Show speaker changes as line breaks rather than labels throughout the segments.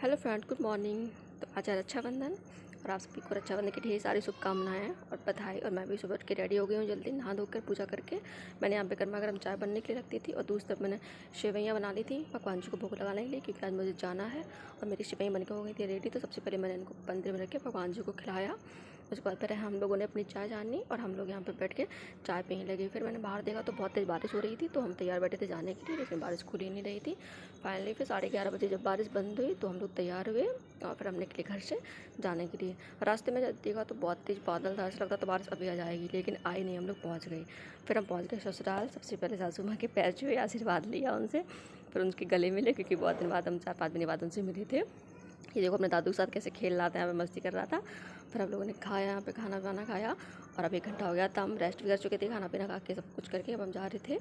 Hello friend, good morning. तो आज है रक्षाबंधन और आप सभी को रक्षाबंधन की ढेर सारी शुभकामनाएं और बधाई। और मैं भी सुबह उठ के रेडी हो गई हूँ, जल्दी नहा धोकर पूजा करके। मैंने यहाँ पे गर्मा गर्म चाय बनने के लिए रख दी थी और दूसरी तरफ मैंने सेवैयाँ बना ली थी भगवान जी को भोग लगाने के लिए, क्योंकि आज मुझे जाना है। और मेरी सेवैयाँ बनकर हो गई थी रेडी। तो सबसे पहले मैंने इनको मंदिर में रख के भगवान जी को खिलाया। उसके बाद फिर हम लोगों ने अपनी चाय जानी और हम लोग यहाँ पर बैठ के चाय पीने लगे। फिर मैंने बाहर देखा तो बहुत तेज़ बारिश हो रही थी, तो हम तैयार बैठे थे जाने के लिए, लेकिन बारिश खुल ही नहीं रही थी। फाइनली फिर 11:30 बजे जब बारिश बंद हुई तो हम लोग तैयार हुए और फिर हम निकले घर से जाने के लिए। रास्ते में जब देखा तो बहुत तेज़ बादल था, ऐसा लगता था बारिश अभी आ जाएगी, लेकिन आई नहीं। हम लोग पहुँच गए। फिर हम पहुँच गए ससुराल। सबसे पहले सासू माँ के पैर छुए, आशीर्वाद लिया उनसे, फिर उनके गले मिले, क्योंकि बहुत दिन बाद हम 4-5 महीने बाद उनसे मिले थे। ये देखो अपने दादू के साथ कैसे खेल रहा था, यहाँ पे मस्ती कर रहा था। फिर हम लोगों ने खाया, यहाँ पे खाना वाना खाया और अब 1 घंटा हो गया था, हम रेस्ट भी कर चुके थे, खाना पीना खा के सब कुछ करके। अब हम जा रहे थे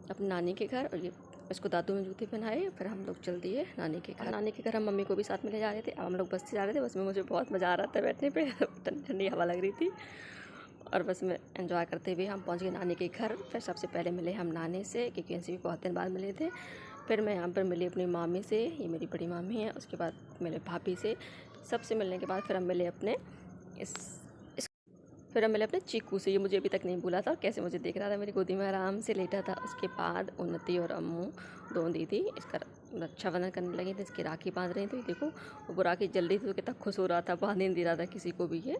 अपनी नानी के घर और ये इसको दादू में जूते पहनाए। फिर हम लोग चल दिए नानी के घर। नानी के घर हम मम्मी को भी साथ में ले जा रहे थे। अब हम लोग बस से जा रहे थे। बस में मुझे बहुत मज़ा आ रहा था बैठने पे, ठंडी ठंडी हवा लग रही थी और बस में एंजॉय करते हुए हम पहुंच गए नानी के घर। फिर सबसे पहले मिले हम नानी से, क्योंकि इनसे भी बहुत दिन बाद मिले थे। फिर मैं यहाँ पर मिली अपनी मामी से, ये मेरी बड़ी मामी है। उसके बाद मिले भाभी से। सबसे मिलने के बाद फिर हम मिले अपने फिर हम मिले अपने चीकू से। ये मुझे अभी तक नहीं भूला था और कैसे मुझे देख रहा था, मेरी गोदी में आराम से लेटा था। उसके बाद उन्नति और अम्मू दोनों दीदी इसका रक्षाबंधन करने लगी थी, इसकी राखी बांध रही थी। देखो वो राखी जल रही थी तो कितना खुश हो रहा था, बांध नहीं दे रहा था किसी को भी ये।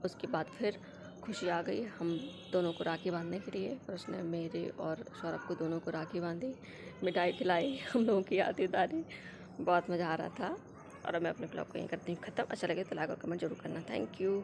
उसके बाद फिर खुशी आ गई हम दोनों को राखी बांधने के लिए। फिर उसने मेरे और सौरभ को दोनों को राखी बांधी, मिठाई खिलाई, हम लोगों की यादें उतारी। बहुत मज़ा आ रहा था। और मैं अपने ब्लॉग को यहीं करती हूँ ख़त्म। अच्छा लगे तो लाइक और कमेंट जरूर करना। Thank you.